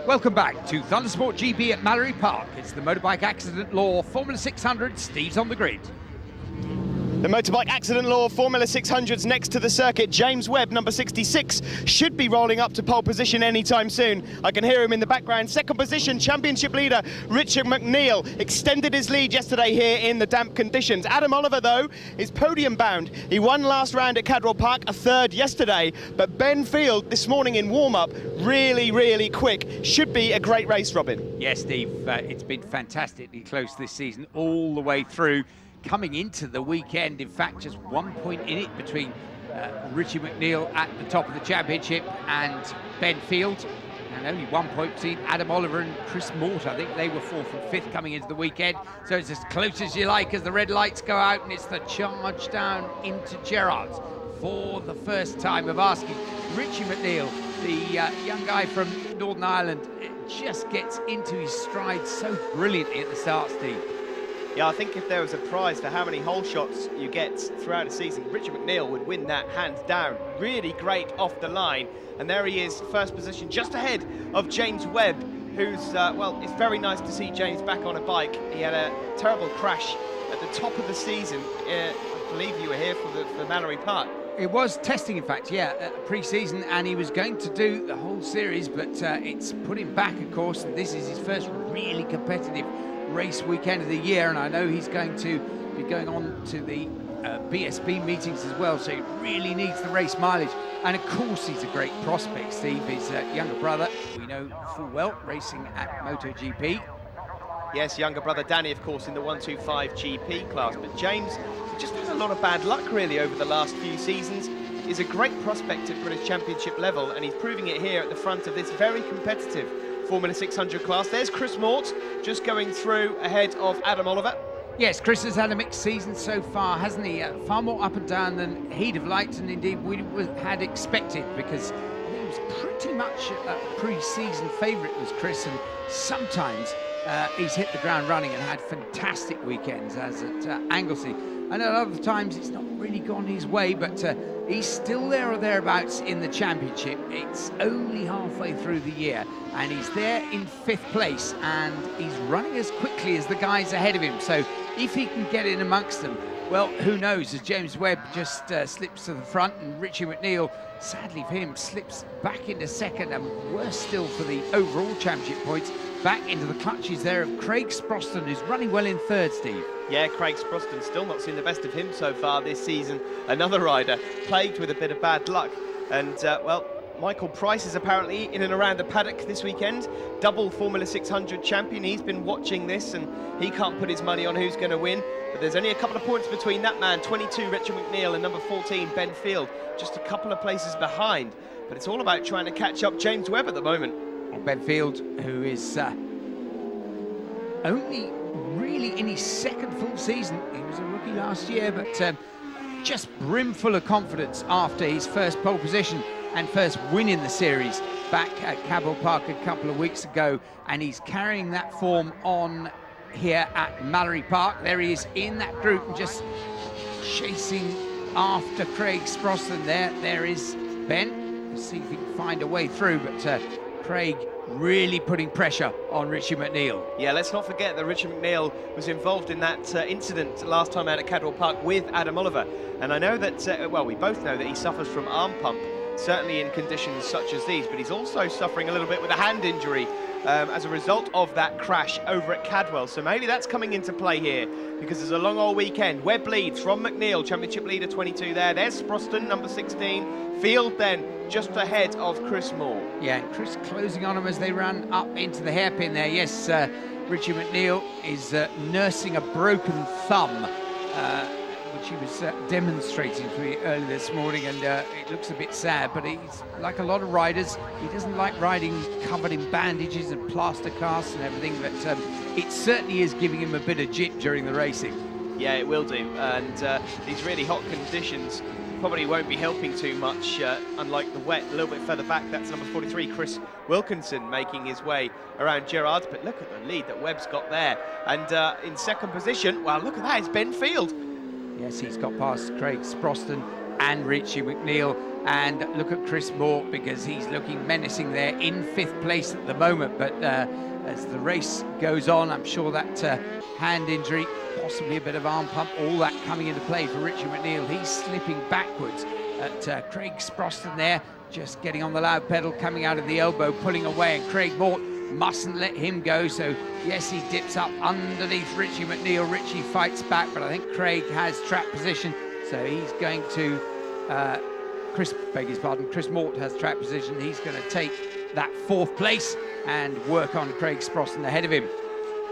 Welcome back to Thundersport GB at Mallory Park. It's the Motorbike Accident Law Formula 600. Steve's on the grid. The Motorbike Accident Law Formula 600's next to the circuit. James Webb, number 66, should be rolling up to pole position anytime soon. I can hear him in the background. Second position, championship leader Richard McNeil extended his lead yesterday here in the damp conditions. Adam Oliver, though, is podium bound. He won last round at Cadwell Park, a third yesterday. But Ben Field this morning in warm-up, really quick. Should be a great race, Robin. Yes, Steve, it's been fantastically close this season all the way through. Coming into the weekend, in fact, just 1 point in it between Richie McNeil at the top of the championship and Ben Field, and only 1 point between Adam Oliver and Chris Mort. I think they were fourth and fifth coming into the weekend, so it's as close as you like as the red lights go out, and it's the charge down into Gerrard's for the first time of asking. Richie McNeil, the young guy from Northern Ireland, just gets into his stride so brilliantly at the start, Steve. Yeah, I think if there was a prize for how many hole shots you get throughout a season, Richard McNeil would win that hands down. Really great off the line. And there he is, first position, just ahead of James Webb, who's, well, it's very nice to see James back on a bike. He had a terrible crash at the top of the season. I believe you were here for the Mallory Park. It was testing, in fact, yeah, pre-season, and he was going to do the whole series, but it's put him back, of course, and this is his first really competitive race weekend of the year, and I know he's going to be going on to the BSB meetings as well, so he really needs the race mileage. And of course he's a great prospect, Steve. His younger brother, we know full well, racing at MotoGP. Yes, younger brother Danny, of course, in the 125 GP class, but James just had a lot of bad luck really over the last few seasons. He's a great prospect at British Championship level, and he's proving it here at the front of this very competitive Formula 600 class. There's Chris Mort just going through ahead of Adam Oliver. Yes, Chris has had a mixed season so far, hasn't he? Far more up and down than he'd have liked, and indeed we had expected, because he was pretty much a pre-season favourite, was Chris, and sometimes he's hit the ground running and had fantastic weekends, as at Anglesey. And at other times it's not really gone his way, but he's still there or thereabouts in the championship. It's only halfway through the year, and he's there in fifth place, and he's running as quickly as the guys ahead of him. So if he can get in amongst them, well, who knows, as James Webb just slips to the front, and Richie McNeil, sadly for him, slips back into second, and worse still for the overall championship points, back into the clutches there of Craig Sproston, who's running well in third, Steve. Yeah, Craig Sproston still not seen the best of him so far this season. Another rider plagued with a bit of bad luck. And, well, Michael Price is apparently in and around the paddock this weekend. Double Formula 600 champion. He's been watching this, and he can't put his money on who's going to win. But there's only a couple of points between that man, 22, Richard McNeil, and number 14, Ben Field. Just a couple of places behind. But it's all about trying to catch up James Webb at the moment. Ben Field, who is only really in his second full season. He was a rookie last year, but just brimful of confidence after his first pole position and first win in the series back at Cadwell Park a couple of weeks ago, and he's carrying that form on here at Mallory Park. There he is in that group, and just chasing after Craig Sproston. There is Ben. Let's see if he can find a way through, but Craig really putting pressure on Richie McNeil. Yeah, let's not forget that Richard McNeil was involved in that incident last time out at Cadwell Park with Adam Oliver. And I know that, well, we both know that he suffers from arm pump, certainly in conditions such as these, but he's also suffering a little bit with a hand injury as a result of that crash over at Cadwell. So maybe that's coming into play here, because there's a long old weekend. Webb leads from McNeil, championship leader 22 there. There's Sproston, number 16. Field then just ahead of Chris Moore. Yeah, and Chris closing on him as they run up into the hairpin there. Yes, Richie McNeil is nursing a broken thumb, which he was demonstrating to me early this morning, and it looks a bit sad, but he's like a lot of riders. He doesn't like riding covered in bandages and plaster casts and everything, but it certainly is giving him a bit of jip during the racing. Yeah, it will do, and these really hot conditions probably won't be helping too much, unlike the wet. A little bit further back, that's number 43, Chris Wilkinson, making his way around Gerrard's. But look at the lead that Webb's got there. And in second position, well, look at that, it's Ben Field. Yes, he's got past Craig Sproston. and Richie McNeil. And look at Chris Moore, because he's looking menacing there in 5th place at the moment. But as the race goes on, I'm sure that hand injury, possibly a bit of arm pump, all that coming into play for Richie McNeil. He's slipping backwards at Craig Sproston there, just getting on the loud pedal, coming out of the elbow, pulling away, and Craig Mort mustn't let him go. So yes, he dips up underneath Richie McNeil. Richie fights back, but I think Craig has track position, so he's going to Chris Mort has track position. He's going to take that 4th place and work on Craig Sproston ahead of him.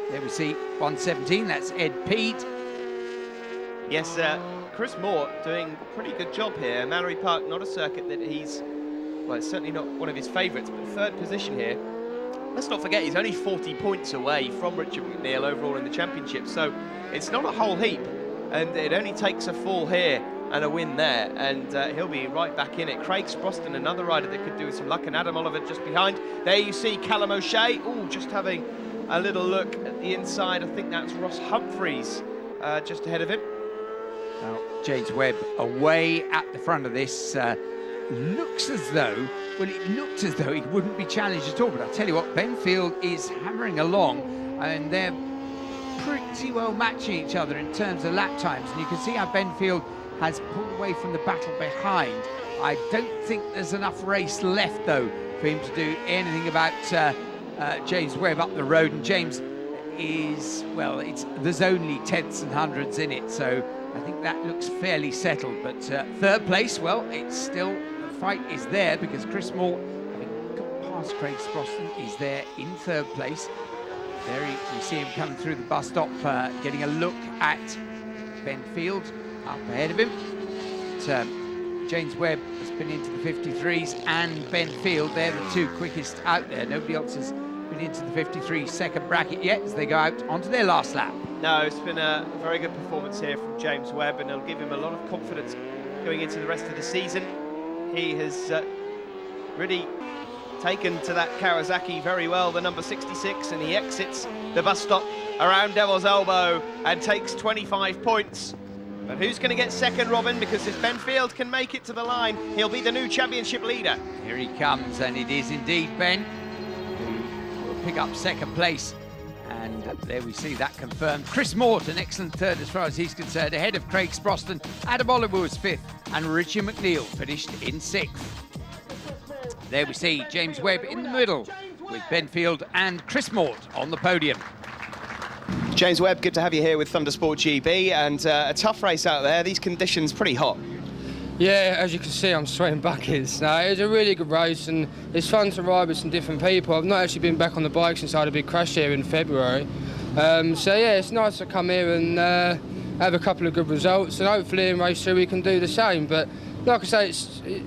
There we see 117, that's Ed Peed. Yes, Chris Moore doing a pretty good job here. Mallory Park, not a circuit that he's, well, it's certainly not one of his favourites, but 3rd position here. Let's not forget, he's only 40 points away from Richard McNeil overall in the championship, so it's not a whole heap, and it only takes a fall here and a win there, and he'll be right back in it. Craig Sproston, another rider that could do with some luck, and Adam Oliver just behind. There you see Callum O'Shea, just having a little look at the inside. I think that's Ross Humphreys just ahead of him. Now, James Webb away at the front of this. Looks as though, well, it looked as though he wouldn't be challenged at all, but I'll tell you what, Benfield is hammering along, and they're pretty well matching each other in terms of lap times, and you can see how Benfield has pulled away from the battle behind. I don't think there's enough race left, though, for him to do anything about James Webb up the road, and James is, well, there's only tenths and hundreds in it, so I think that looks fairly settled. But 3rd place, well, it's still, the fight is there, because Chris Moore, having got past Craig Sproston, is there in 3rd place. There you see him coming through the bus stop, getting a look at Benfield up ahead of him. But, James Webb has been into the 53s, and Benfield, they're the 2 quickest out there. Nobody else has been into the 53 second bracket yet as they go out onto their last lap. No, it's been a very good performance here from James Webb, and it'll give him a lot of confidence going into the rest of the season. He has really taken to that Kawasaki very well, the number 66, and he exits the bus stop around Devil's Elbow and takes 25 points. But who's going to get second, Robin? Because if Benfield can make it to the line, he'll be the new championship leader. Here he comes, and it is indeed Ben who will pick up second place. And there we see that confirmed. Chris Mort, an excellent 3rd as far as he's concerned, ahead of Craig Sproston. Adam Oliver was 5th, and Richie McNeil finished in 6th. There we see James Webb in the middle, with Benfield and Chris Mort on the podium. James Webb, good to have you here with Thundersport GB, and a tough race out there. These conditions pretty hot. Yeah, as you can see, I'm sweating buckets. No, it was a really good race, and it's fun to ride with some different people. I've not actually been back on the bike since I had a big crash here in February. So yeah, it's nice to come here and have a couple of good results, and hopefully in race 2 we can do the same. But like I say,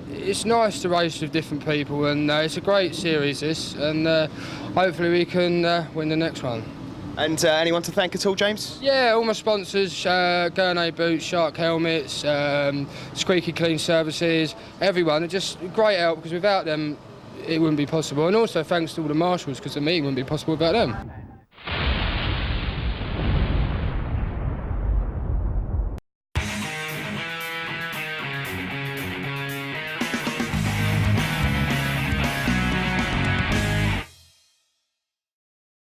it's nice to race with different people, and it's a great series this, and hopefully we can win the next one. And anyone to thank at all, James? Yeah, all my sponsors, Gurney Boots, Shark Helmets, Squeaky Clean Services, everyone. They're just great help, because without them it wouldn't be possible. And also thanks to all the marshals, because the meeting wouldn't be possible without them.